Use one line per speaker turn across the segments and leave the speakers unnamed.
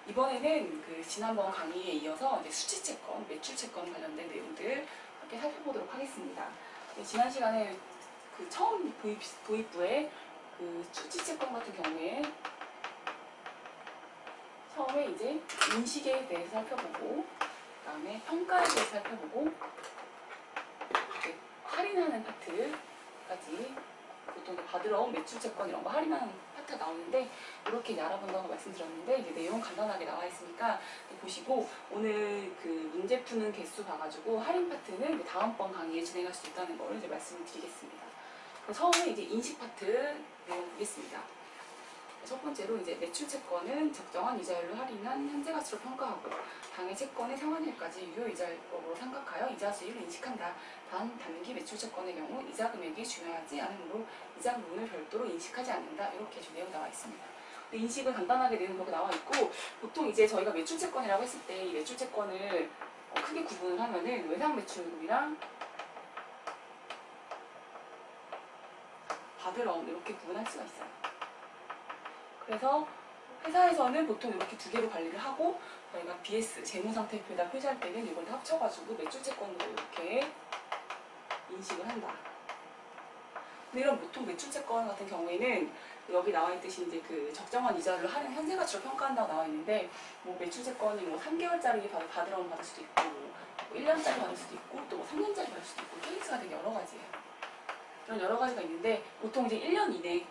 이번에는 그 지난번 강의에 이어서 이제 수치채권, 매출채권 관련된 내용들 함께 살펴보도록 하겠습니다. 지난 시간에 그 처음 도입부에 그 수치채권 같은 경우에 처음에 이제 인식에 대해서 살펴보고, 그 다음에 평가에 대해서 살펴보고, 할인하는 파트까지 보통 받으러 온 매출채권 이런 거 할인하는 파트가 나오는데, 이렇게 이제 알아본다고 말씀드렸는데, 이제 내용 간단하게 나와 있으니까 보시고, 오늘 그 문제 푸는 개수 봐가지고 할인 파트는 이제 다음번 강의에 진행할 수 있다는 걸 이제 말씀을 드리겠습니다. 처음에 이제 인식 파트 내용 보겠습니다. 첫 번째로 이제 매출채권은 적정한 이자율로 할인한 현재 가치로 평가하고, 당해 채권의 상환일까지 유효이자율법으로 생각하여 이자 수익을 인식한다. 단 단기 매출채권의 경우 이자 금액이 중요하지 않으므로 이자 부분을 별도로 인식하지 않는다. 이렇게 내용 나와 있습니다. 인식은 간단하게 내용 거기 나와 있고, 보통 이제 저희가 매출채권이라고 했을 때 이 매출채권을 크게 구분을 하면은 외상 매출금이랑 받으러 온 이렇게 구분할 수가 있어요. 그래서 회사에서는 보통 이렇게 두 개로 관리를 하고, 저희가 BS 재무상태표에다 표시할 때는 이걸 다 합쳐가지고 매출채권으로 이렇게 인식을 한다. 근데 이런 보통 매출채권 같은 경우에는 여기 나와 있듯이 이제 그 적정한 이자율로 하는 현재 가치로 평가한다고 나와 있는데, 뭐 매출채권이 뭐 3개월짜리 받으러 받을 수도 있고, 뭐 1년짜리 받을 수도 있고, 또 뭐 3년짜리 받을 수도 있고, 케이스가 되게 여러 가지예요. 이런 여러 가지가 있는데, 보통 이제 1년 이내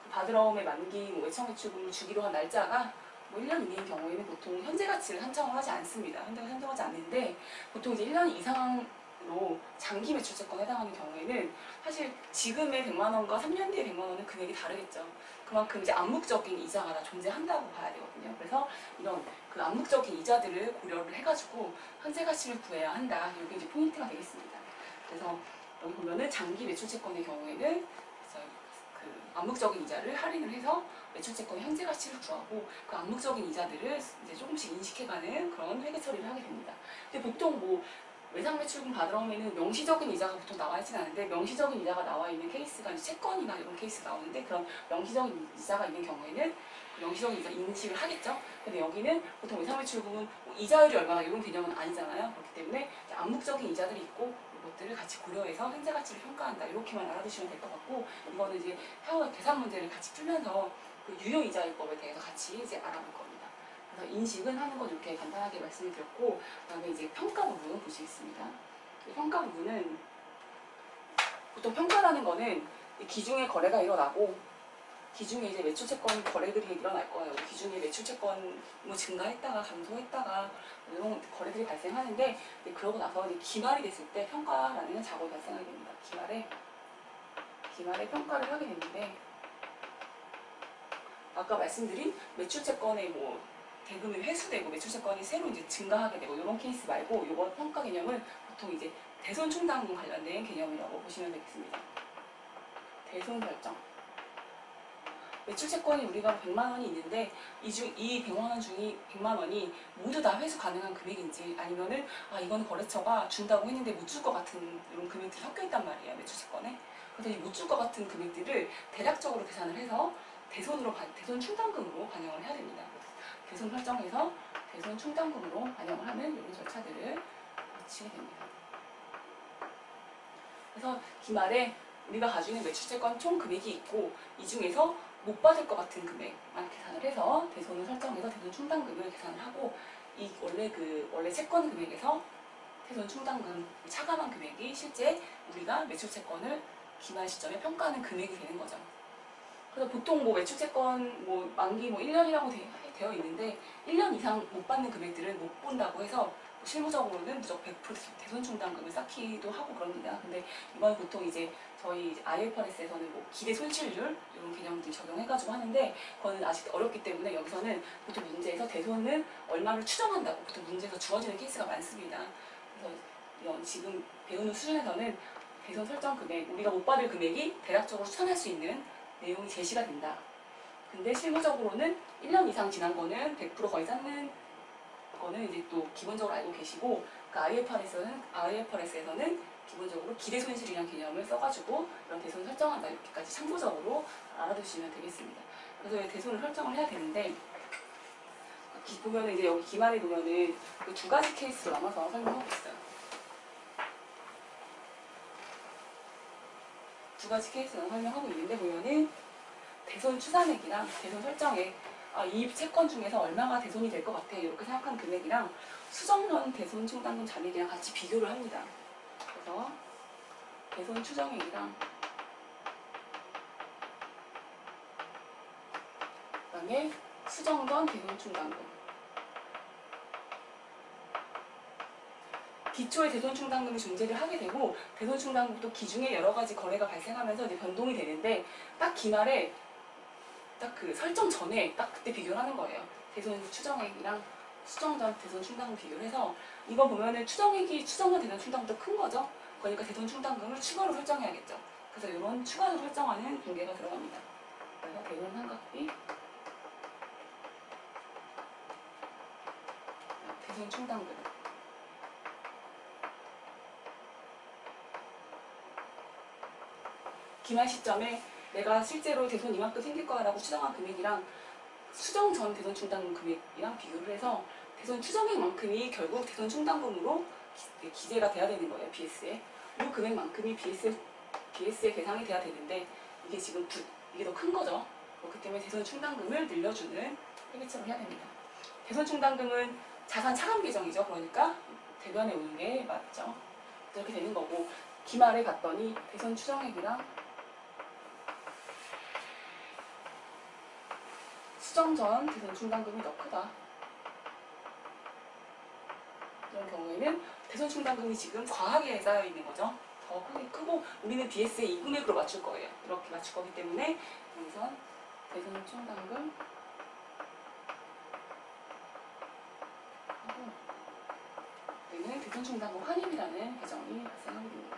받으러 온의 만기 뭐 외청매출금을 주기로 한 날짜가 뭐 1년 이내인 경우에는 보통 현재 가치를 산정을 하지 않습니다. 산정하지 않는데, 보통 이제 1년 이상으로 장기 매출채권에 해당하는 경우에는 사실 지금의 100만 원과 3년 뒤에 100만 원은 금액이 다르겠죠. 그만큼 이제 암묵적인 이자가 다 존재한다고 봐야 되거든요. 그래서 이런 그 암묵적인 이자들을 고려를 해가지고 현재 가치를 구해야 한다. 이게 이제 포인트가 되겠습니다. 그래서 여기 보면은 장기 매출채권의 경우에는 그 암묵적인 이자를 할인을 해서 매출채권의 현재 가치를 구하고, 그 암묵적인 이자들을 이제 조금씩 인식해가는 그런 회계 처리를 하게 됩니다. 근데 보통 뭐 외상 매출금 받으러 오면은 명시적인 이자가 보통 나와 있지는 않은데, 명시적인 이자가 나와 있는 케이스가 이제 채권이나 이런 케이스가 나오는데, 그런 명시적인 이자가 있는 경우에는 그 명시적인 이자 인식을 하겠죠. 근데 여기는 보통 외상 매출금은 뭐 이자율이 얼마나 이런 개념은 아니잖아요. 그렇기 때문에 암묵적인 이자들이 있고, 것들을 같이 고려해서 현재 가치를 평가한다. 이렇게만 알아두시면 될 것 같고, 이거는 이제 향후 계산 문제를 같이 풀면서 그 유효이자율법에 대해서 같이 이제 알아볼 겁니다. 그래서 인식은 하는 건 이렇게 간단하게 말씀을 드렸고, 그다음에 이제 평가 부분 보시겠습니다. 평가 부분은 보통 평가라는 거는 기중에 거래가 일어나고, 기중에 이제 매출채권 거래들이 일어날 거예요. 기중에 매출채권 뭐 증가했다가 감소했다가 이런 거래들이 발생하는데, 그러고 나서 이제 기말이 됐을 때 평가라는 작업이 발생하게 됩니다. 기말에 평가를 하게 되는데, 아까 말씀드린 매출채권의 뭐 대금이 회수되고 매출채권이 새로 이제 증가하게 되고 이런 케이스 말고, 이번 평가 개념은 보통 이제 대손 충당금 관련된 개념이라고 보시면 되겠습니다. 대손 결정. 매출채권이 우리가 100만 원이 있는데, 이 100만 원 중에 100만 원이 모두 다 회수 가능한 금액인지, 아니면은 이건 거래처가 준다고 했는데 못 줄 것 같은 이런 금액들이 섞여 있단 말이에요, 매출채권에. 그래서 이 못 줄 것 같은 금액들을 대략적으로 계산을 해서 대손 충당금으로 반영을 해야 됩니다. 대손 설정해서 대손 충당금으로 반영을 하는 이런 절차들을 거치게 됩니다. 그래서 기말에 우리가 가지고 있는 매출채권 총 금액이 있고, 이 중에서 못 받을 것 같은 금액만 계산을 해서 대손을 설정해서 대손 충당금을 계산을 하고, 이 원래 채권 금액에서 대손 충당금 차감한 금액이 실제 우리가 매출채권을 기말 시점에 평가하는 금액이 되는 거죠. 그래서 보통 뭐 매출채권 뭐 만기 뭐 1년이라고 되어 있는데, 1년 이상 못 받는 금액들은 못 본다고 해서 실무적으로는 무조건 100% 대손 충당금을 쌓기도 하고 그럽니다. 근데 이건 보통 이제 저희 IFRS에서는 뭐 기대 손실률 이런 개념들 적용해가지고 하는데, 그거는 아직 어렵기 때문에 여기서는 보통 문제에서 대손은 얼마를 추정한다고 보통 문제에서 주어지는 케이스가 많습니다. 그래서 이런 지금 배우는 수준에서는 대손 설정 금액, 우리가 못 받을 금액이 대략적으로 추산할 수 있는 내용이 제시가 된다. 근데 실무적으로는 1년 이상 지난 거는 100% 거의 쌓는 거는 이제 또 기본적으로 알고 계시고, 그 IFRS에서는 기본적으로 기대 손실이라는 개념을 써가지고 이런 대손 설정한다, 이렇게까지 참고적으로 알아두시면 되겠습니다. 그래서 대손을 설정을 해야 되는데, 보면은 이제 여기 기말에 보면은 그 두 가지 케이스로 나눠서 설명하고 있어요. 두 가지 케이스로 설명하고 있는데 보면은 대손 추산액이랑 대손 설정액, 이 채권 중에서 얼마가 대손이 될 것 같아 이렇게 생각하는 금액이랑 수정전 대손 충당금 잔액이랑 같이 비교를 합니다. 그래서 대손 추정액이랑 그다음에 수정전 대손 충당금, 기초의 대손 충당금이 존재를 하게 되고 대손 충당금도 기중에 여러 가지 거래가 발생하면서 이제 변동이 되는데 딱 기말에 딱 그 설정 전에 딱 그때 비교를 하는 거예요. 대손 추정액이랑 수정전 대손 충당금 비교를 해서 이거 보면은 추정액이 추정전 대손 충당금보다 큰 거죠. 그러니까 대손 충당금을 추가로 설정해야겠죠. 그래서 이런 추가로 설정하는 분계가 들어갑니다. 그래서 대손 환급비, 대손 충당금, 기말 시점에 내가 실제로 대손 이만큼 생길 거라고 추정한 금액이랑 수정 전 대손 충당금 금액이랑 비교를 해서 대손 추정액만큼이 결국 대손 충당금으로 기재가 돼야 되는 거예요. BS에. 이 금액만큼이 BS에 계상이 돼야 되는데 이게 지금 이게 더 큰 거죠. 그렇기 때문에 대손 충당금을 늘려주는 회계처를 해야 됩니다. 대손 충당금은 자산 차감 계정이죠. 그러니까 대변에 오는 게 맞죠. 이렇게 되는 거고 기말에 갔더니 대손 추정액이랑 수정 전 대손 충당금이 더 크다. 이런 경우에는 대손 충당금이 지금 과하게 쌓여 있는 거죠. 더 크고 우리는 BS에 이 금액으로 맞출 거예요. 이렇게 맞출 거기 때문에 여기서 대손 충당금 하고 여기는 대손 충당금 환입이라는 계정이 발생하게 됩니다.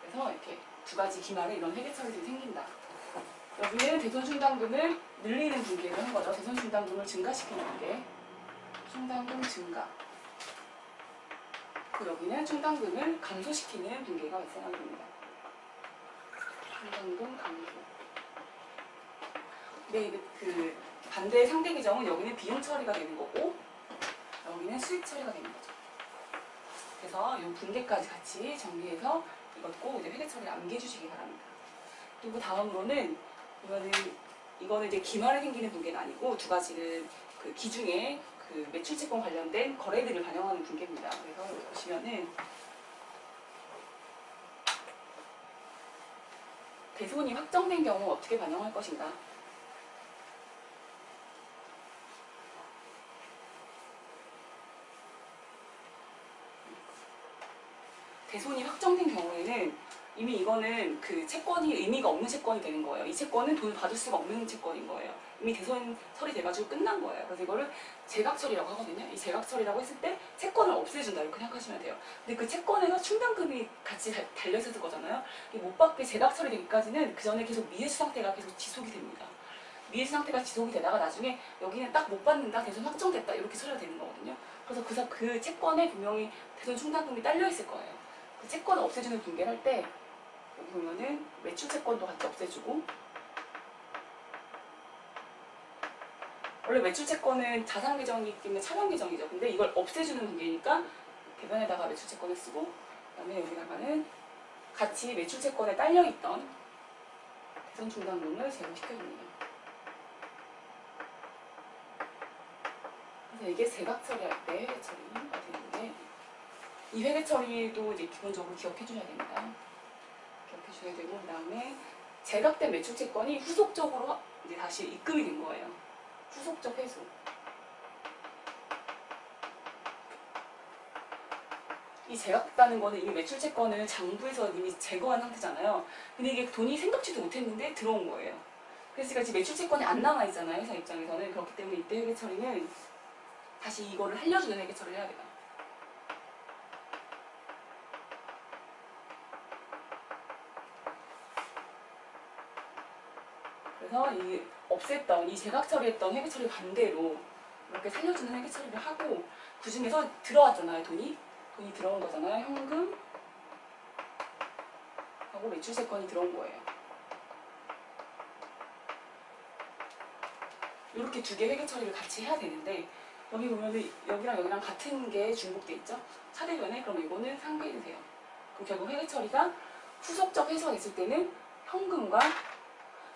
그래서 이렇게 두 가지 기말에 이런 회계처리들이 생긴다. 여기는 대손 충당금을 늘리는 분계를 한 거죠. 대손 충당금을 증가시키는 분계. 충당금 증가. 그리고 여기는 충당금을 감소시키는 분계가 발생하게 됩니다. 충당금 감소. 네, 그 반대 상대 계정은 여기는 비용 처리가 되는 거고 여기는 수익 처리가 되는 거죠. 그래서 이 분계까지 같이 정리해서 이것 꼭 이제 회계 처리를 암기해주시기 바랍니다. 그리고 다음으로는 이거는 이제 기말에 생기는 분계는 아니고 두 가지는 그 기중에 그 매출채권 관련된 거래들을 반영하는 분계입니다. 그래서 여기 보시면은 대손이 확정된 경우 어떻게 반영할 것인가? 대손이 확정된 경우에는 이미 이거는 그 채권이 의미가 없는 채권이 되는 거예요. 이 채권은 돈을 받을 수가 없는 채권인 거예요. 이미 대손 처리돼가지고 끝난 거예요. 그래서 이거를 재각처리라고 하거든요. 이 재각처리라고 했을 때 채권을 없애준다 이렇게 생각하시면 돼요. 근데 그 채권에서 충당금이 같이 달려있을 거잖아요. 못 받게 재각처리되기까지는 그 전에 계속 미해수 상태가 계속 지속이 됩니다. 미해수 상태가 지속이 되다가 나중에 여기는 딱 못 받는다, 대손 확정됐다 이렇게 처리가 되는 거거든요. 그래서 그 채권에 분명히 대손 충당금이 딸려있을 거예요. 그 채권을 없애주는 분계를 할 때 여기 보면은 매출 채권도 같이 없애주고 원래 매출 채권은 자산 계정이기 때문에 차변 계정이죠. 근데 이걸 없애주는 분계니까 대변에다가 매출 채권을 쓰고 그다음에 여기다가는 같이 매출 채권에 딸려있던 대손 충당금을 제거시켜줍니다. 그래서 이게 재각 처리할 때 회계 처리가 되는데 이 회계 처리도 이제 기본적으로 기억해 주셔야 됩니다. 기억해 주셔야 되고 그다음에 재각된 매출 채권이 후속적으로 이제 다시 입금이 된 거예요. 후속적 회수. 이 재각됐다는 거는 이미 매출 채권을 장부에서 이미 제거한 상태잖아요. 근데 이게 돈이 생각지도 못했는데 들어온 거예요. 그래서 지금 매출 채권이 안 남아 있잖아요. 회사 입장에서는. 그렇기 때문에 이때 회계 처리는 다시 이거를 살려주는 회계 처리를 해야 돼요. 그래서 이 없앴던, 이 재각 처리했던 회계 처리 반대로 이렇게 살려주는 회계 처리를 하고 그 중에서 들어왔잖아요, 돈이 들어온 거잖아요. 현금 하고 매출 채권이 들어온 거예요. 이렇게 두 개 회계 처리를 같이 해야 되는데 여기 보면은 여기랑 여기랑 같은 게 중복돼 있죠. 차대변에. 그럼 이거는 상계해도 돼요. 그럼 결국 회계 처리가 후속적 회수가 됐을 때는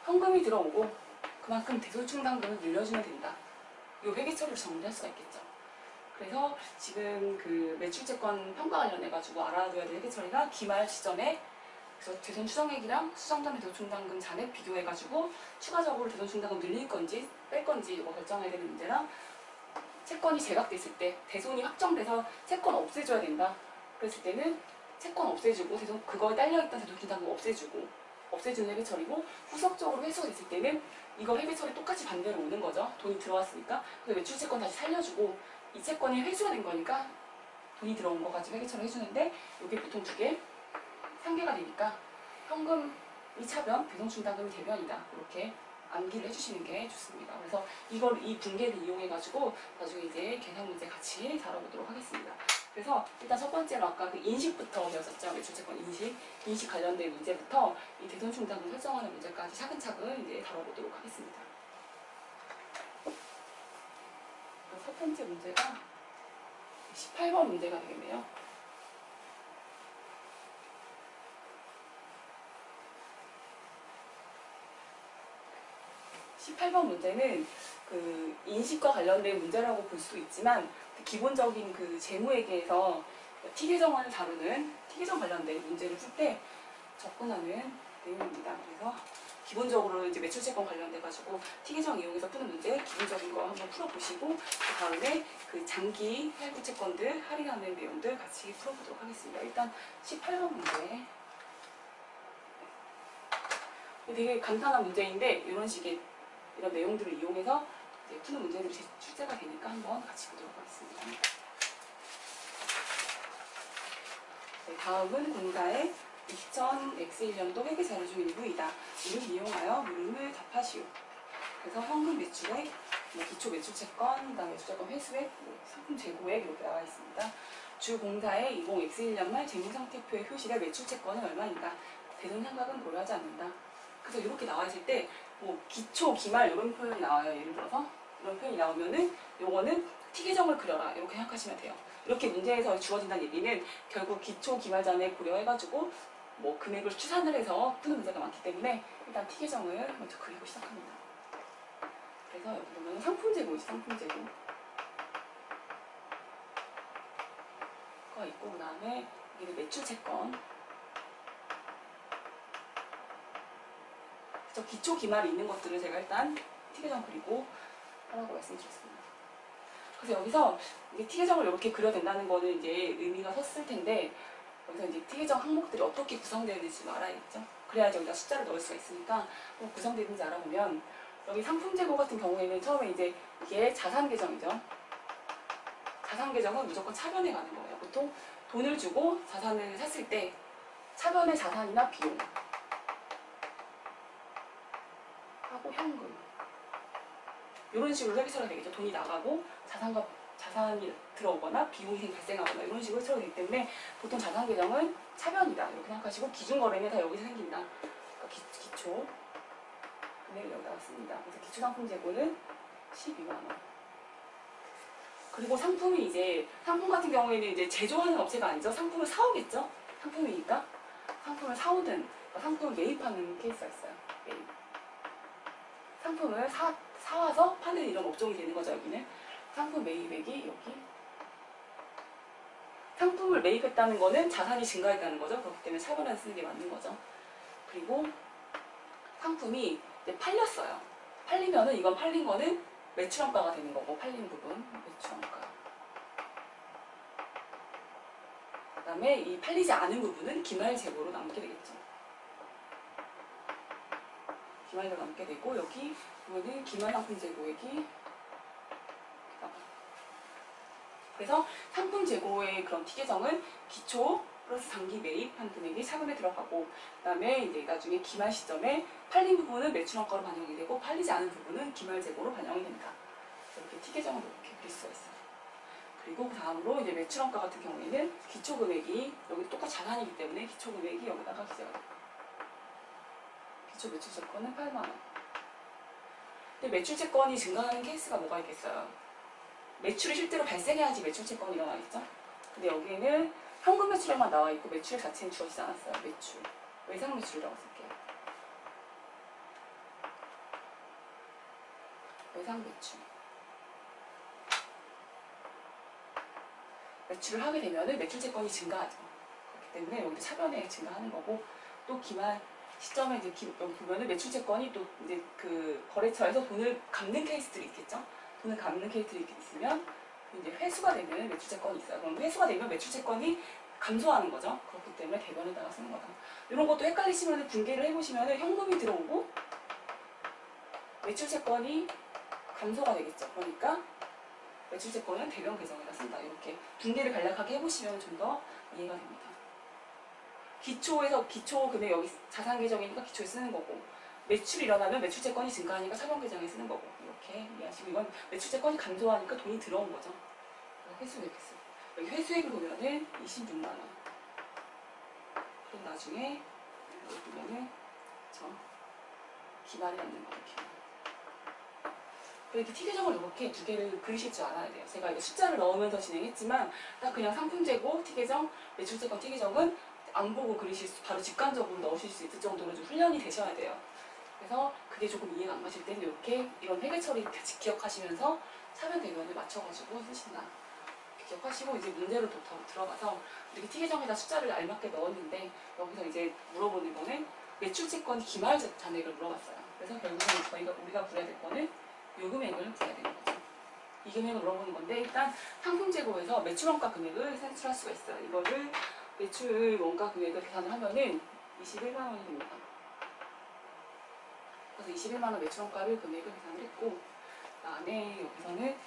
현금이 들어오고 그만큼 대손충당금을 늘려주면 된다. 이 회계 처리를 정리할 수가 있겠죠. 그래서 지금 그 매출채권 평가 관련해가지고 알아둬야 될 회계 처리가 기말 시점에 그래서 대손 추정액이랑 수정된 대손충당금 잔액 비교해가지고 추가적으로 대손충당금 늘릴 건지 뺄 건지 이거 결정해야 되는 문제랑 채권이 제각됐을 때 대손이 확정돼서 채권 없애줘야 된다. 그랬을 때는 채권 없애주고 대손 그거에 딸려있던 대손충당금 없애주는 회계 처리고 후속적으로 회수가 됐을 때는 이거 회계 처리 똑같이 반대로 오는 거죠. 돈이 들어왔으니까. 그래서 매출 채권 다시 살려주고 이 채권이 회수가 된 거니까 돈이 들어온 거 가지고 회계 처리 해주는데 이게 보통 두 개 상계가 되니까 현금이 차변, 대손충당금이 대변이다. 이렇게 암기를 해주시는 게 좋습니다. 그래서 이 분계를 이용해가지고 나중에 이제 계산 문제 같이 다뤄보도록 하겠습니다. 그래서 일단 첫 번째로 아까 그 인식부터 배웠었죠. 매출채권 인식 관련된 문제부터 이 대손충당금 설정하는 문제까지 차근차근 이제 다뤄보도록 하겠습니다. 첫 번째 문제가 18번 문제가 되겠네요. 18번 문제는 그 인식과 관련된 문제라고 볼 수도 있지만 기본적인 그 재무회계에서 T계정을 다루는 T계정 관련된 문제를 풀 때 접근하는 내용입니다. 그래서 기본적으로 이제 매출채권 관련돼가지고 T계정 이용해서 푸는 문제 기본적인 거 한번 풀어보시고 그 다음에 그 장기 할부채권들 할인하는 내용들 같이 풀어보도록 하겠습니다. 일단 18번 문제. 되게 간단한 문제인데 이런 내용들을 이용해서 이제 푸는 문제들이 출제가 되니까 한번 같이 보도록 하겠습니다. 네, 다음은 공사의 2000X1년도 회계자료 중 일부이다. 이를 이용하여 물음을 답하시오. 그래서 현금 매출액, 기초 매출채권, 그다음에 매출채권 회수액, 상품 재고액 이렇게 나와 있습니다. 주 공사의 20X1년 말 재무상태표에 표시될 매출채권은 얼마인가? 대손상각은 고려하지 않는다. 그래서 이렇게 나와 있을 때 기초, 기말 이런 표현이 나와요. 예를 들어서 이런 표현이 나오면은 요거는 T계정을 그려라 이렇게 생각하시면 돼요. 이렇게 문제에서 주어진다는 얘기는 결국 기초, 기말 잔액 고려해가지고 금액을 추산을 해서 푸는 문제가 많기 때문에 일단 T계정을 먼저 그리고 시작합니다. 그래서 여기 보면 상품 재고이죠. 상품 재고 가 있고 그 다음에 여기는 매출채권 기초 기말이 있는 것들을 제가 일단 T계정 그리고 하라고 말씀드렸습니다. 그래서 여기서 이제 T계정을 이렇게 그려야 된다는 거는 이제 의미가 섰을 텐데 여기서 이제 T계정 항목들이 어떻게 구성되어 있는지 알아야겠죠. 그래야지 여기다 숫자를 넣을 수가 있으니까 구성되어 있는지 알아보면 여기 상품 재고 같은 경우에는 처음에 이제 이게 자산 계정이죠. 자산 계정은 무조건 차변에 가는 거예요. 보통 돈을 주고 자산을 샀을 때 차변의 자산이나 비용 하고 현금 이런 식으로 회계처리가 되겠죠. 돈이 나가고 자산이 들어오거나 비용이 발생하거나 이런 식으로 처리가 되기 때문에 보통 자산 계정은 차변이다 이렇게 생각하시고 기준 거래는 다 여기서 생긴다. 그러니까 기초 금액이 여기 나왔습니다. 그래서 기초 상품 재고는 12만 원. 그리고 상품 같은 경우에는 이제 제조하는 업체가 아니죠. 상품을 사오겠죠. 상품이니까 상품을 사오든 상품을 매입하는 케이스가 있어요. 매입. 상품을 사와서 파는 이런 업종이 되는 거죠. 여기는 상품 매입액이 여기 상품을 매입했다는 거는 자산이 증가했다는 거죠. 그렇기 때문에 차변에 쓰는 게 맞는 거죠. 그리고 상품이 이제 팔렸어요. 팔리면은 이건 팔린 거는 매출원가가 되는 거고 팔린 부분 매출원가. 그다음에 이 팔리지 않은 부분은 기말 재고로 남게 되겠죠. 기말로 남게 되고 여기 보면은 기말 상품 재고액이 그래서 상품 재고의 그런 T계정은 기초 플러스 장기 매입한 금액이 차분에 들어가고 그다음에 이제 나중에 기말 시점에 팔린 부분은 매출원가로 반영이 되고 팔리지 않은 부분은 기말 재고로 반영이 된다. 이렇게 T계정을 이렇게 그릴 수가 있어요. 그리고 그 다음으로 이제 매출원가 같은 경우에는 기초 금액이 여기 똑같이 자산이기 때문에 기초 금액이 여기다가 기재가 돼요. 기초 매출채권은 8만 원. 근데 매출채권이 증가하는 케이스가 뭐가 있겠어요? 매출이 실제로 발생해야지 매출채권이 일어나겠죠? 근데 여기에는 현금 매출액만 나와 있고 매출 자체는 주어지지 않았어요. 매출. 외상 매출이라고 쓸게요. 외상 매출. 매출을 하게 되면 매출채권이 증가하죠. 그렇기 때문에 여기도 차변에 증가하는 거고, 또 기말 시점에 이제 보면은 매출채권이 또 이제 그 거래처에서 돈을 갚는 케이스들이 있겠죠. 돈을 갚는 케이스들이 있으면 이제 회수가 되면 매출채권이 있어요. 그럼 회수가 되면 매출채권이 감소하는 거죠. 그렇기 때문에 대변에다가 쓰는 거다. 이런 것도 헷갈리시면 분개를 해보시면 현금이 들어오고 매출채권이 감소가 되겠죠. 그러니까 매출채권은 대변 계정에다 쓴다. 이렇게 분개를 간략하게 해보시면 좀 더 이해가 됩니다. 기초에서 기초 금액 여기 자산 계정이니까 기초에 쓰는 거고, 매출이 일어나면 매출채권이 증가하니까 차변 계정에 쓰는 거고, 이렇게 이해하시고, 이건 매출채권이 감소하니까 돈이 들어온 거죠. 회수액 했어요. 여기 회수액을 보면은 26만 원. 그럼 나중에 여기 보면은 저 기말이 남는 거예요. 기말. 이렇게 T계정을 이렇게 두 개를 그리실 줄 알아야 돼요. 제가 이거 숫자를 넣으면서 진행했지만 딱 그냥 상품재고 T계정, 매출채권 T계정은 안 보고 그리실 수, 바로 직관적으로 넣으실 수 있을 정도로 좀 훈련이 되셔야 돼요. 그래서 그게 조금 이해가 안 가실 때는 이렇게 이런 회계 처리 같이 기억하시면서 차변 대변을 맞춰가지고 쓰신다. 이렇게 기억하시고 이제 문제로 더 들어가서 이렇게 T계정에다 숫자를 알맞게 넣었는데 여기서 이제 물어보는 거는 매출채권 기말 잔액을 물어봤어요. 그래서 결국은 우리가 구해야 될 거는 요 금액을 구해야 되는 거죠. 이 금액을 물어보는 건데 일단 상품 재고에서 매출 원가 금액을 산출할 수가 있어요. 이거를 매출 원가 금액을 계산을 하면은 21만 원이 됩니다. 그래서 21만 원 매출 원가를 금액을 계산을 했고, 그다음에 여기서는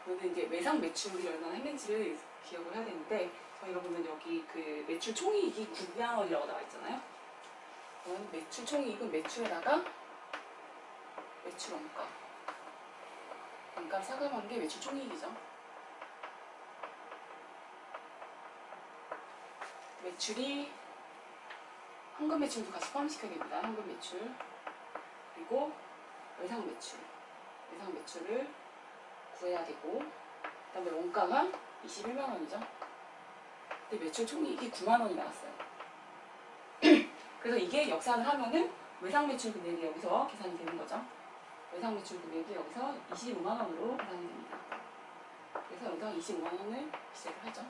그러면 이제 외상 매출이 얼마나 했는지를 기억을 해야 되는데, 저희가 보면 여기 그 매출 총이익이 9만 원이라고 나와 있잖아요. 그럼 매출 총이익은 매출에다가 매출 원가. 원가를 삭감한 게 매출 총이익이죠. 매출이 현금 매출도 같이 포함시켜야 됩니다. 현금 매출. 그리고 외상 매출. 외상 매출을 구해야 되고, 그 다음에 원가가 21만 원이죠. 근데 매출 총이익이 9만 원이 나왔어요. 그래서 이게 역산을 하면은 외상 매출 금액이 여기서 계산이 되는 거죠. 외상 매출 금액이 여기서 25만 원으로 계산이 됩니다. 그래서 여기서 25만 원을 기재를 하죠.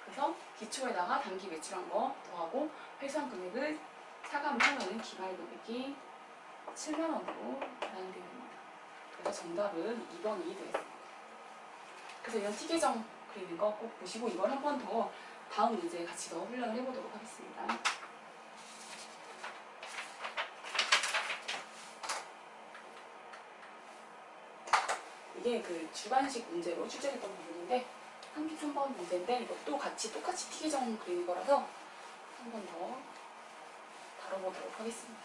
그래서 기초에다가 단기 매출한 거 더하고 회수한 금액을 차감하면은 기말 금액이 7만 원으로 계산이 됩니다. 그래서 정답은 2번이 되겠습니다. 그래서 이런 T계정 그리는 거 꼭 보시고 이걸 한 번 더 다음 문제에 같이 더 훈련을 해보도록 하겠습니다. 이게 그 주관식 문제로 출제됐던 부분인데 33번 문제인데 이것도 똑같이 T계정 그리는 거라서 한 번 더 다뤄보도록 하겠습니다.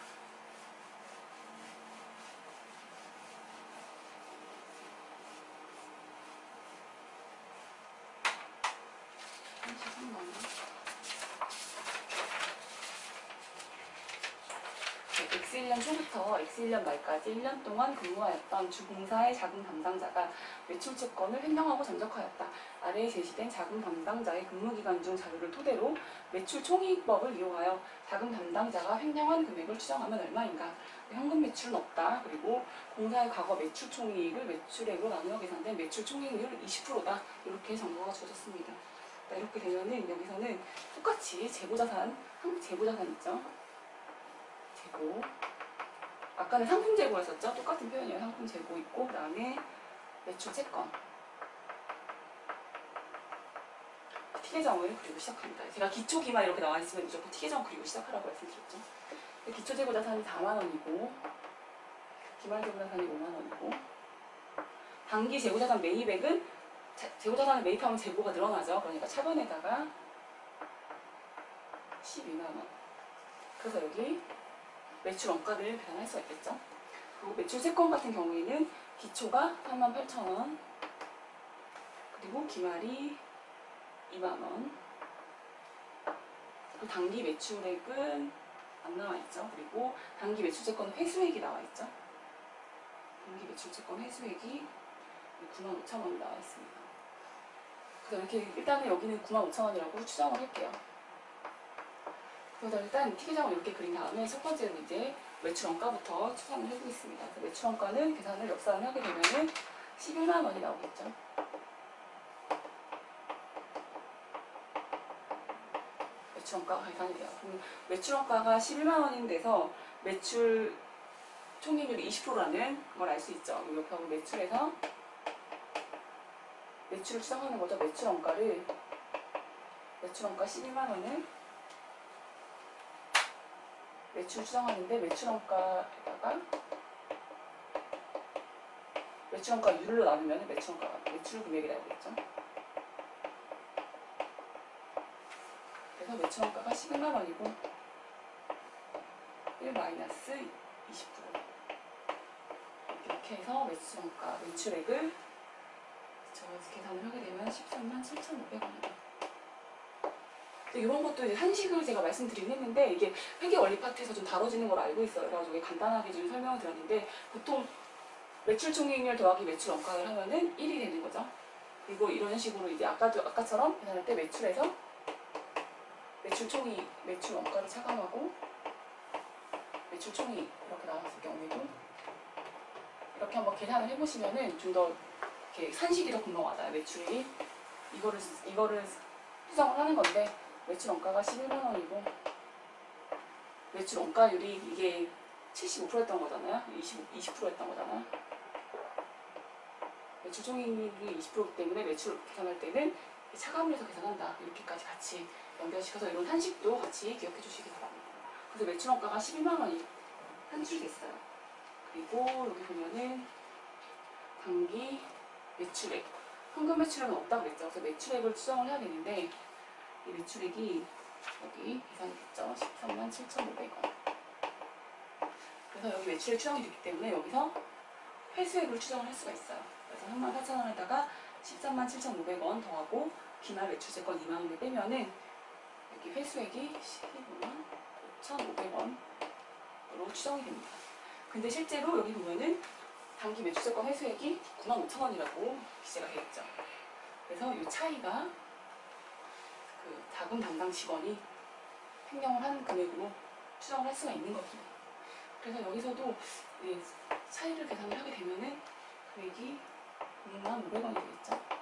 X1년 초부터 X1년 말까지 1년 동안 근무하였던 주공사의 자금 담당자가 매출채권을 횡령하고 잠적하였다. 아래에 제시된 자금 담당자의 근무기간 중 자료를 토대로 매출 총이익법을 이용하여 자금 담당자가 횡령한 금액을 추정하면 얼마인가? 현금 매출은 없다. 그리고 공사의 과거 매출 총이익을 매출액으로 나누어 계산된 매출 총이익률 20%다. 이렇게 정보가 주어졌습니다. 이렇게 되면은 여기서는 똑같이 재고자산, 한국 재고자산 있죠? 재고. 아까는 상품 재고였었죠? 똑같은 표현이에요. 상품 재고 있고, 그 다음에 매출 채권. T계정을 그리고 시작합니다. 제가 기초 기말 이렇게 나와 있으면 무조건 T계정 그리고 시작하라고 말씀드렸죠. 기초 재고자산이 4만 원이고, 기말 재고자산이 5만 원이고, 단기 재고자산 매입액은 재고자산을 매입하면 재고가 늘어나죠. 그러니까 차변에다가 12만 원. 그래서 여기 매출 원가를 계산할 수가 있겠죠. 그리고 매출 채권 같은 경우에는 기초가 38,000원, 그리고 기말이 2만원, 그리고 단기 매출액은 안 나와 있죠. 그리고 단기 매출 채권은 회수액이 나와 있죠. 단기 매출채권 회수액이 95,000원 나와 있습니다. 그래서 이렇게 일단은 여기는 95,000원이라고 추정을 할게요. 그래서 일단 T계정을 이렇게 그린 다음에 첫 번째로 이제 매출 원가부터 추산을 해보겠습니다. 그래서 매출 원가는 계산을 역산을 하게 되면은 11만 원이 나오겠죠. 매출 원가가 계산이 돼요. 그럼 매출 원가가 11만 원인데서 매출 총이익률이 20%라는 걸 알 수 있죠. 이렇게 하고 매출에서 매출을 추정하는 거죠. 매출 원가 12만 원을 매출 추정하는데 매출 원가에다가 매출 원가율로 나누면 매출 금액이 나오겠죠. 그래서 매출 원가가 11만 원이고 1-20% 이렇게 해서 매출 원가 매출액을 계산을 하게 되면 137,500원이다. 이런 것도 이제 한식을 제가 말씀드리긴 했는데 이게 회계 원리 파트에서 좀 다뤄지는 걸 알고 있어요. 그래가지고 간단하게 좀 설명을 드렸는데 보통 매출 총이익률 더하기 매출 원가를 하면은 1이 되는 거죠. 그리고 이런 식으로 이제 아까처럼 계산할 때 매출에서 매출 총이익, 매출 원가를 차감하고 매출 총이익 이렇게 나왔을 경우에도 이렇게 한번 계산을 해보시면은 좀 더 이렇게 산식이 더 금방 와닿아요. 매출이 이거를 수정을 하는 건데 매출 원가가 11만 원이고 매출 원가율이 이게 75%였던 거잖아요. 20%였던 거잖아요. 매출 총이익률이 20%이기 때문에 매출 계산할 때는 차감을 해서 계산한다. 이렇게까지 같이 연결시켜서 이런 한식도 같이 기억해 주시기 바랍니다. 그래서 매출 원가가 12만 원이 산출이 됐어요. 그리고 여기 보면은 단기 매출액, 현금 매출액은 없다고 그랬죠. 그래서 매출액을 추정을 해야 되는데 이 매출액이 여기 계산이 됐죠. 137,500원. 그래서 여기 매출액 추정이 됐기 때문에 여기서 회수액을 추정을 할 수가 있어요. 그래서 34,000원에다가 137,500원 더하고 기말 매출채권 2만원을 빼면은 여기 회수액이 12만 5,500원으로 추정이 됩니다. 근데 실제로 여기 보면은 단기 매출채권 회수액이 95,000원이라고 기재가 되어 있죠. 그래서 이 차이가 그 자금 담당 직원이 횡령을 한 금액으로 추정을 할 수가 있는 겁니다. 그래서 여기서도 차이를 계산을 하게 되면은 금액이 65,500원이 되겠죠.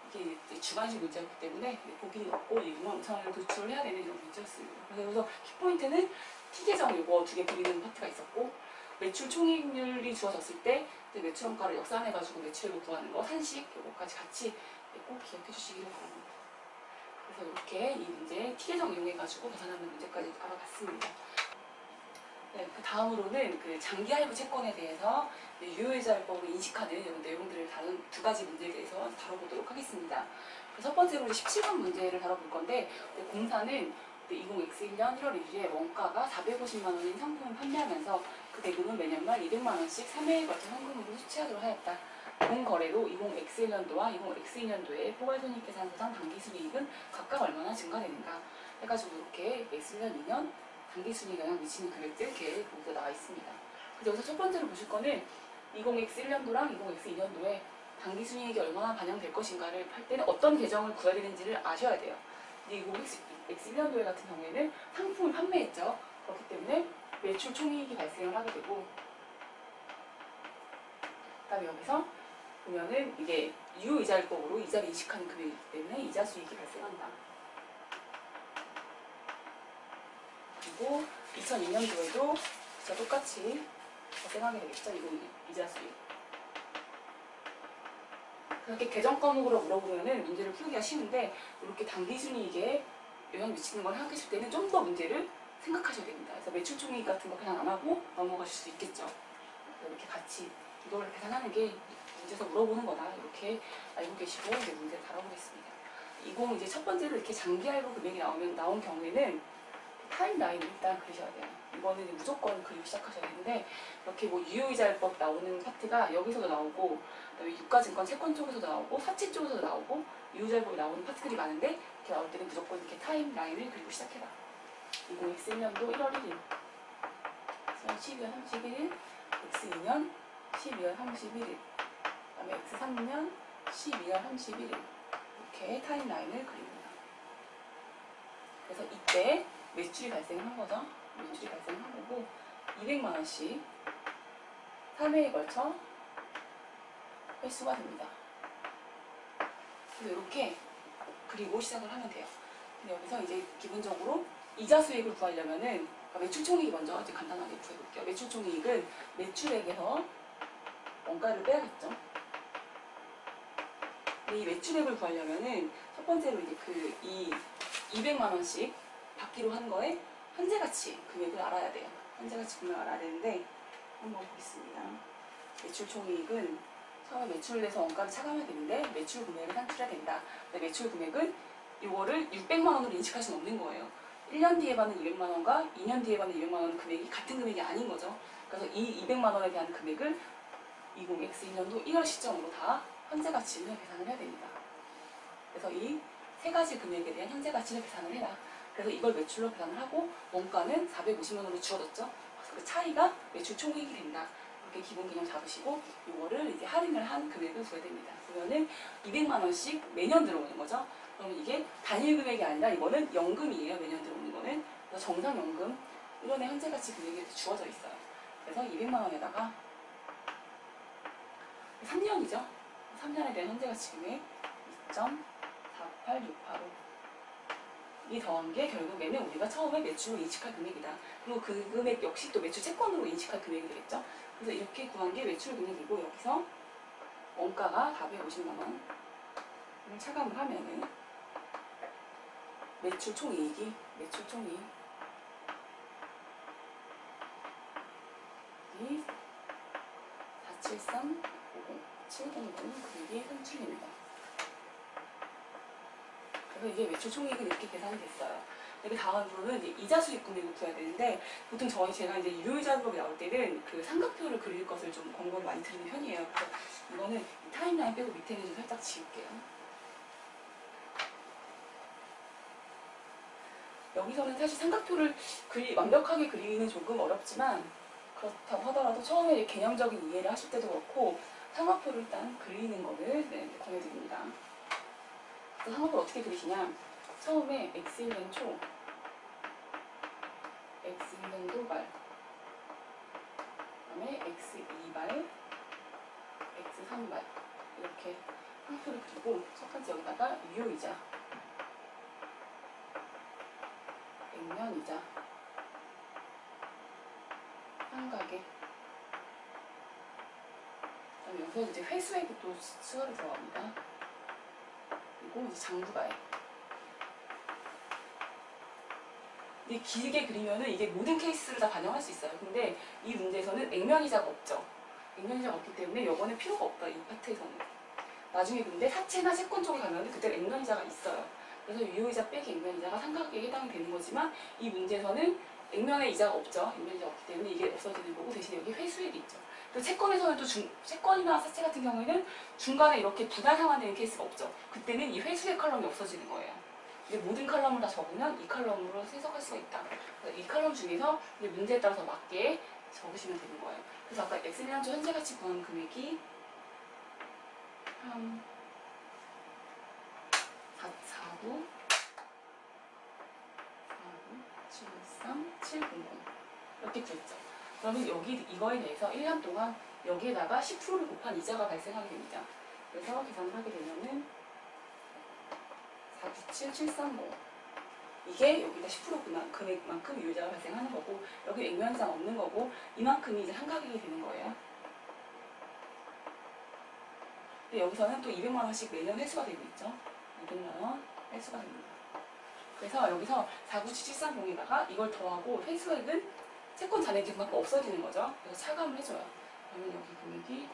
이게 이제 주관식 문제였기 때문에 보기는 없고 65,000원을 도출을 해야 되는 이런 문제였습니다. 그래서 여기서 키포인트는 T계정 이거 두 개 그리는 파트가 있었고 매출 총이익률이 주어졌을 때 매출 원가를 역산해가지고 매출액을 구하는 거 산식 이거까지 같이 꼭 기억해 주시기를 바랍니다. 그래서 이렇게 이 문제 T계정 이용해가지고 계산하는 문제까지 알아봤습니다. 네, 그 다음으로는 그 장기 할부 채권에 대해서 유효이자율법으로 인식하는 이런 내용들을 다룬 두 가지 문제에 대해서 다뤄보도록 하겠습니다. 첫 번째로 17번 문제를 다뤄볼 건데 공사는 20X1년 1월 1일에 원가가 450만 원인 상품을 판매하면서 그 대금은 매년 말 200만 원씩 3회에 걸쳐 현금으로 수취하도록 하였다. 본 거래로 20X1년도와 20X2년도의 포괄손익계산서상 당기순이익은 각각 얼마나 증가되는가 해가지고 이렇게 X1년 2년 당기순이익에 영향 미치는 금액들 이렇게 모두 나와 있습니다. 그래서 여기서 첫 번째로 보실 거는 20X1년도랑 20X2년도에 당기순이익이 얼마나 반영될 것인가를 할 때는 어떤 계정을 구해야 되는지를 아셔야 돼요. 근데 20X1년도에 같은 경우에는 상품을 판매했죠. 그렇기 때문에 매출 총이익이 발생을 하게 되고 그 다음에 여기서 보면은 이게 유효이자율법으로 이자를 인식하는 금액이기 때문에 이자 수익이 발생한다. 그리고 2002년도에도 진짜 똑같이 발생하게 되겠죠. 이거 이자 수익. 그렇게 계정 과목으로 물어보면은 문제를 풀기가 쉬운데 이렇게 단기순이익에 영향 미치는 걸 생각하실 때는 좀 더 문제를 생각하셔야 됩니다. 그래서 매출 총이익 같은 거 그냥 안 하고 넘어가실 수 있겠죠. 이렇게 같이 이걸 계산하는 게 문제에서 물어보는 거다. 이렇게 알고 계시고 이제 문제를 다뤄보겠습니다. 이제 첫 번째로 이렇게 장기 할부 금액이 나온 경우에는 타임라인을 일단 그리셔야 돼요. 이거는 이제 무조건 그리기 시작하셔야 되는데 이렇게 뭐 유효이자율법 나오는 파트가 여기서도 나오고 그다음에 유가증권 채권 쪽에서도 나오고 사채 쪽에서도 나오고 유효이자율법이 나오는 파트들이 많은데 이렇게 나올 때는 무조건 이렇게 타임라인을 그리고 시작해라. 20X1년도 1월 1일 12월 31일 X2년 12월 31일, 그 다음에 X3년 12월 31일 이렇게 타임라인을 그립니다. 그래서 이때 매출이 발생한 거죠. 매출이 발생한 거고 200만원씩 3회에 걸쳐 횟수가 됩니다. 그래서 이렇게 그리고 시작을 하면 돼요. 근데 여기서 이제 기본적으로 이자 수익을 구하려면은, 그러니까 매출 총이익 먼저 이제 간단하게 구해볼게요. 매출 총이익은 매출액에서 원가를 빼야겠죠. 근데 이 매출액을 구하려면은 첫 번째로 이제 이 200만원씩 받기로 한 거에 현재 가치 금액을 알아야 돼요. 현재 가치 금액을 알아야 되는데 한번 보겠습니다. 매출 총이익은 처음에 매출을 내서 원가를 차감해야 되는데 매출 금액을 산출해야 된다. 근데 매출 금액은 이거를 600만원으로 인식할 수는 없는 거예요. 1년 뒤에 받는 200만원과 2년 뒤에 받는 200만원 금액이 같은 금액이 아닌 거죠. 그래서 이 200만원에 대한 금액을 20X2년도 1월 시점으로 다 현재 가치를 계산을 해야 됩니다. 그래서 이 세 가지 금액에 대한 현재 가치를 계산을 해라. 그래서 이걸 매출로 계산을 하고 원가는 450만원으로 주어졌죠. 그 차이가 매출 총이익이 된다. 이렇게 기본 개념 잡으시고 이거를 이제 할인을 한 금액을 줘야 됩니다. 그러면은 200만원씩 매년 들어오는 거죠. 그러면 이게 단일 금액이 아니라 이거는 연금이에요. 매년 들어오는 거는. 그래서 정상연금 1년의 현재 가치 금액이 주어져 있어요. 그래서 200만원에다가 3년이죠. 3년에 대한 현재 가치 금액 2.48685 이 더한 게 결국에는 우리가 처음에 매출로 인식할 금액이다. 그리고 그 금액 역시 또 매출 채권으로 인식할 금액이 되겠죠. 그래서 이렇게 구한 게 매출 금액이고 여기서 원가가 450만원을 차감을 하면은 매출 총이익이 매출 총이익 이 47350 700 금액이 산출됩니다. 그래서 이게 매출 총이익은 이렇게 계산이 됐어요. 그 다음으로는 이제 이자 수익 금액을 구해야 되는데 보통 제가 이제 유효이자 수업이 나올 때는 그 삼각표를 그릴 것을 좀 권고를 많이 드리는 편이에요. 그래서 이거는 타임라인 빼고 밑에는 좀 살짝 지울게요. 여기서는 사실 삼각표를 완벽하게 그리기는 조금 어렵지만 그렇다고 하더라도 처음에 개념적인 이해를 하실 때도 그렇고 삼각표를 일단 그리는 거를 권해드립니다. 그래서 삼각표를 어떻게 그리시냐, 처음에 X1년 초, X1년 도발, 그 다음에 X2발, X3발 이렇게 삼각표를 그리고 첫 번째 여기다가 유효이자, 액면이자, 한가계, 그다음에 여기서 이제 회수액이 또 수월이 들어갑니다. 그리고 이제 장부가액. 근데 길게 그리면은 이게 모든 케이스를 다 반영할 수 있어요. 근데 이 문제에서는 액면이자가 없죠. 액면이자가 없기 때문에 이거는 필요가 없다. 이 파트에서는. 나중에 근데 사채나 채권 쪽에 가면은 그때 액면이자가 있어요. 그래서 유효이자 빼기 액면이자가 삼각계에 해당이 되는 거지만 이 문제에서는 액면에 이자가 없죠. 액면이자가 없기 때문에 이게 없어지는 거고 대신 여기 회수액이 있죠. 그리고 채권에서는 또 채권이나 사채 같은 경우에는 중간에 이렇게 분할 상환되는 케이스가 없죠. 그때는 이 회수액 컬럼이 없어지는 거예요. 이제 모든 칼럼을 다 적으면 이 칼럼으로 해석할 수가 있다. 그래서 이 칼럼 중에서 이제 문제에 따라서 맞게 적으시면 되는 거예요. 그래서 아까 X1년 초 현재 가치 구한 금액이 49 713 700 이렇게 구했죠. 그러면 이거에 대해서 1년 동안 여기에다가 10%를 곱한 이자가 발생하게 됩니다. 그래서 계산을 하게 되면은 497730 이게 여기다 10% 금액만큼 유효이자가 발생하는 거고 여기 액면이자가 없는 거고 이만큼이 이제 한가격이 되는 거예요. 근데 여기서는 또 200만원씩 매년 회수가 되고 있죠. 200만원 회수가 됩니다. 그래서 여기서 497730에다가 이걸 더하고 회수액은 채권 잔액이 그만큼 없어지는 거죠. 그래서 차감을 해줘요. 그러면 여기 금액이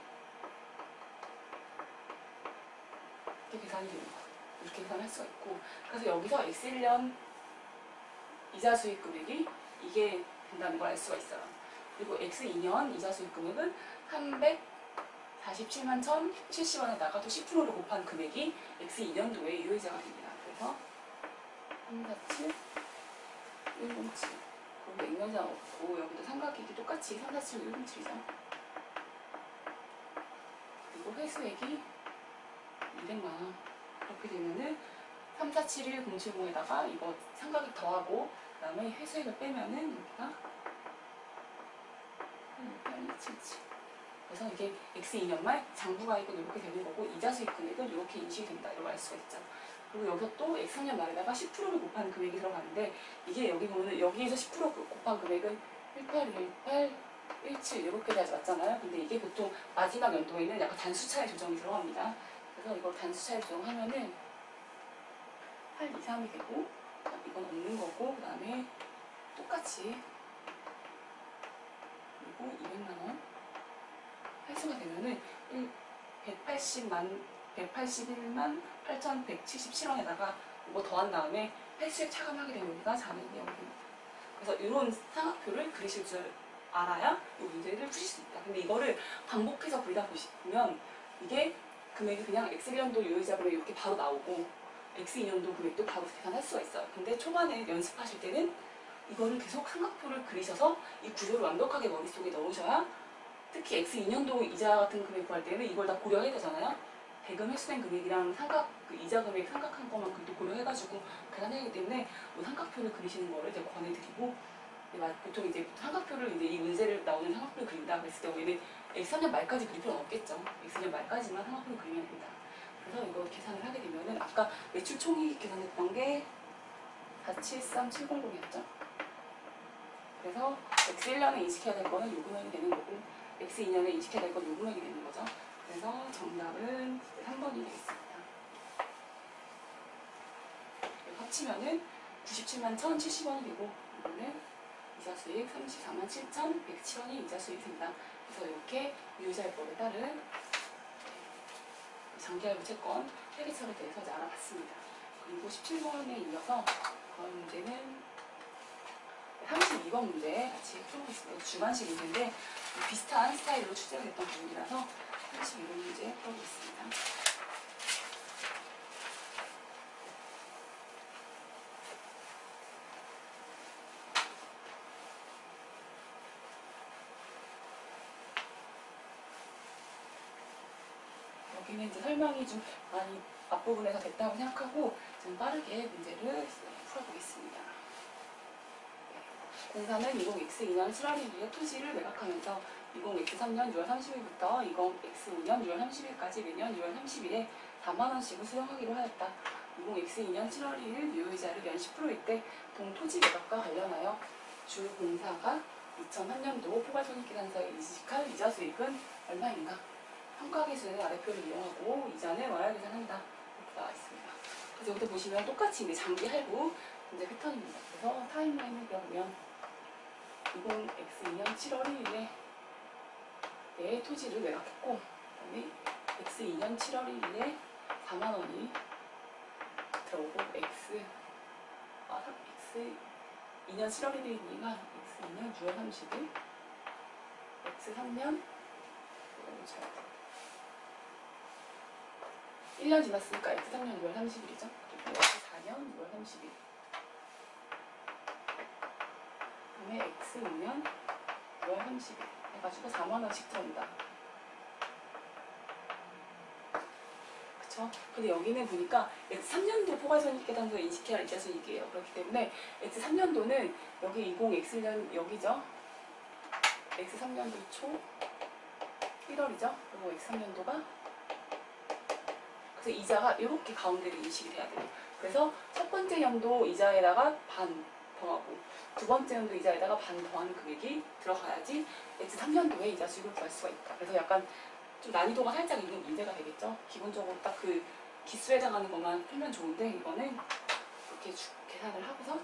이렇게 계산이 되는 거예요. 이렇게 계산할 수가 있고 그래서 여기서 X1년 이자 수익 금액이 이게 된다는 걸 알 수가 있어요. 그리고 X2년 이자 수익 금액은 347만 1,070원에다가 또 10%를 곱한 금액이 X2년도에 유효이자가 됩니다. 그래서 347 107 그리고 액면이자 없고 여기도 삼각형이 똑같이 347 107이죠. 회수액이 200만원. 그렇게 되면은 3471,070에다가 이거 상가액 더하고 그 다음에 회수액을 빼면은 여기가 8277. 그래서 이게 X2년 말 장부가액은 이렇게 되는 거고 이자 수익 금액은 이렇게 인식이 된다. 이렇게 알 수가 있죠. 그리고 여기서 또 X3년 말에다가 10%를 곱한 금액이 들어가는데 이게 여기 보면은 여기에서 10% 곱한 금액은 181817 이렇게 돼야지 맞잖아요. 근데 이게 보통 마지막 연도에는 약간 단수차의 조정이 들어갑니다. 그래서 이걸 단수차의 조정하면은 823이 되고 이건 없는 거고 그 다음에 똑같이 그리고 200만원 회수가 되면은 181만 8,177원에다가 이거 더한 다음에 회수액 차감하게 되면 여기가 잔액이 여기 됩니다. 그래서 이런 상학표를 그리실 줄 알아야 이 문제를 푸실 수 있다. 근데 이거를 반복해서 그리다 보면 이게 금액이 그냥 X1년도 유효이자 금액이 이렇게 바로 나오고 X2년도 금액도 바로 계산할 수가 있어요. 근데 초반에 연습하실 때는 이거를 계속 삼각표를 그리셔서 이 구조를 완벽하게 머릿속에 넣으셔야 특히 X2년도 이자 같은 금액 구할 때는 이걸 다 고려해야 되잖아요. 대금 회수된 금액이랑 그 이자 금액 삼각한 것만큼도 고려해가지고 계산해야 하기 때문에 뭐 삼각표를 그리시는 거를 제가 권해드리고 보통 이제 삼각표를 이제 이 문제를 나오는 삼각표를 그린다 그랬을 경우에는 X3년 말까지 그릴 필요는 없겠죠. X2년 말까지만 삼각표를 그리면 된다. 그래서 이거 계산을 하게 되면은 아까 매출 총이익 계산했던 게 473700이었죠. 그래서 X1년에 인식해야 될 거는 요 금액이 되는 거고 X2년에 인식해야 될 건 요 금액이 되는 거죠. 그래서 정답은 3번이 되겠습니다. 합치면은 97만 1,070원이 되고 이거는 이자 수익 34만 7,107원이 이자 수익이 됩니다. 그래서 이렇게 유효자율법에 따른 장기할부 채권 회계처리에 대해서 이제 알아봤습니다. 그리고 17번에 이어서 다음 문제는 32번 문제 같이 풀어보겠습니다. 주관식 문제인데 비슷한 스타일로 출제가 됐던 부분이라서 32번 문제 풀어보겠습니다. 여기는 이제 설명이 좀 많이 앞부분에서 됐다고 생각하고 좀 빠르게 문제를 풀어보겠습니다. 공사는 20X2년 7월 1일에 토지를 매각하면서 20X3년 6월 30일부터 20X5년 6월 30일까지 매년 6월 30일에 4만원씩을 수령하기로 하였다. 20X2년 7월 1일 유효이자를 연 10%일 때 동토지 매각과 관련하여 주 공사가 2003년도 포괄손익계산서에 인식할 이자 수익은 얼마인가? 평가계수는 아래표를 이용하고 이자는 월할 계산한다. 이렇게 나와 있습니다. 그래서 여기서 보시면 똑같이 이제 장기 할부 문제 패턴입니다. 그래서 타임라인을 그려보면 20X2년 7월 1일에 내 토지를 매각했고 그다음에 X2년 7월 1일에 4만원이 들어오고 X2년 7월 1일이니까 X2년 6월 30일 X3년 1년 지났으니까 X3년 6월 30일이죠. 그리고 X4년 6월 30일 그다음에 X5년 6월 30일 해가지고 4만원씩 들어온다. 그쵸? 근데 여기는 보니까 X3년도 포괄손익계산서에 인식해야 할 이자수익이에요. 그렇기 때문에 X3년도는 여기 20X년 여기죠. X3년도 초 1월이죠. 그리고 X3년도가 그래서 이자가 이렇게 가운데로 인식이 돼야 돼요. 그래서 첫 번째 연도 이자에다가 반 더하고 두 번째 연도 이자에다가 반 더하는 금액이 들어가야지 X3년도에 이자 수익을 구할 수가 있다. 그래서 약간 좀 난이도가 살짝 있는 문제가 되겠죠. 기본적으로 딱 그 기수에 해당하는 것만 풀면 좋은데 이거는 이렇게 계산을 하고서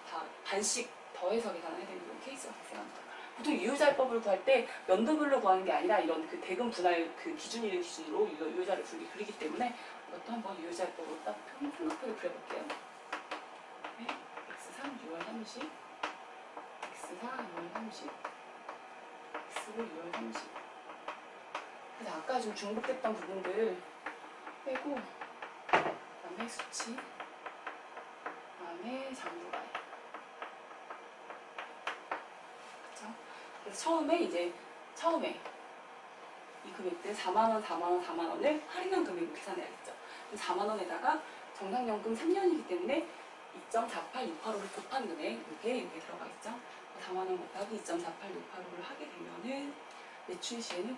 다 반씩 더해서 계산을 해야 되는 케이스가 발생합니다. 보통 유효자율법을 구할 때 연도별로 구하는 게 아니라 이런 그 대금 분할 그 기준일 기준으로 유효자를 그리기 때문에 이것도 한번 유효자율법으로 딱 생각표를 그려볼게요. 네, X3 6월 30, X4 6월 30, X5 6월 30. 그래서 아까 좀 중복됐던 부분들 빼고 그다음에 수치, 그다음에 장부가액. 그래서 처음에 이 금액들 4만원, 4만원, 4만원을 할인한 금액으로 계산해야겠죠. 4만원에다가 정상연금 3년이기 때문에 2.48685를 곱한 금액, 이게 여기에 들어가 있죠. 4만원 곱하기 2.48685를 하게 되면은 매출 시에는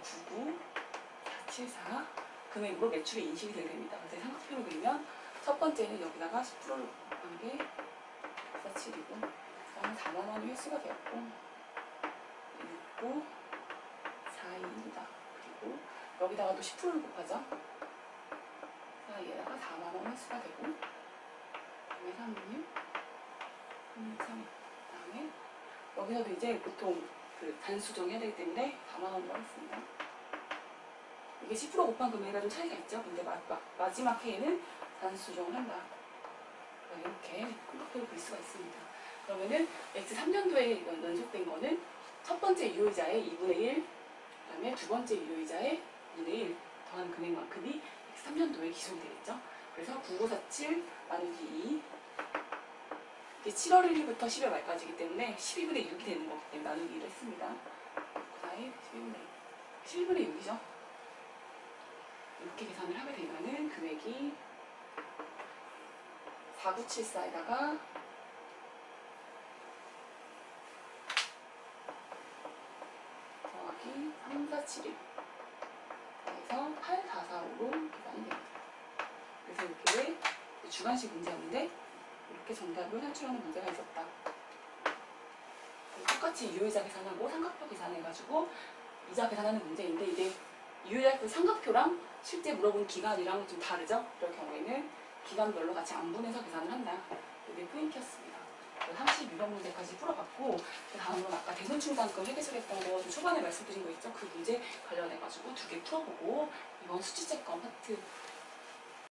99474 금액으로 매출이 인식이 되게 됩니다. 그래서 삼각표로 그리면 첫 번째는 여기다가 10%를 곱한 게 447이고, 그다음에 4만원이 횟수가 되었고, 6고 421이다. 그리고 여기다가 또 10%를 곱하죠. 사이에다가 4만원 횟수가 되고, 그다음에 316, 313, 그다음에 여기서도 이제 보통 그 단수정 해야 되기 때문에 4만원으로 하겠습니다. 이게 10% 곱한 금액이라 좀 차이가 있죠. 근데 마지막 해에는 단수정을 한다. 이렇게 삼각표를 그릴 수가 있습니다. 그러면은 X 3년도에 연속된 거는 첫 번째 유효이자의 2분의 1, 그 다음에 두 번째 유효이자의 2분의 1 더한 금액만큼이 X 3년도에 기록이 되겠죠. 그래서 9947 나누기 2, 이게 7월 1일부터 10월 말까지이기 때문에 12분의 6이 되는 거기 때문에 나누기를 했습니다. 9사의 12분의 6이죠. 이렇게 계산을 하게 되면은 금액이 4974에다가 더하기 3471 그래서 8445로 계산이 됩니다. 그래서 이렇게 주관식 문제였는데 이렇게 정답을 산출하는 문제가 있었다. 똑같이 유효이자 계산하고 삼각표 계산해가지고 이자 계산하는 문제인데, 이게 유효이자 그 삼각표랑 실제 물어본 기간이랑 좀 다르죠? 그럴 경우에는 기간별로 같이 안 분해서 계산을 한다. 이게 포인트였습니다. 36번 문제까지 풀어봤고, 그 다음은 아까 대손충당금 회계처리했던 거 좀 초반에 말씀드린 거 있죠? 그 문제 관련해가지고 2개 풀어보고, 이번 수치채권 파트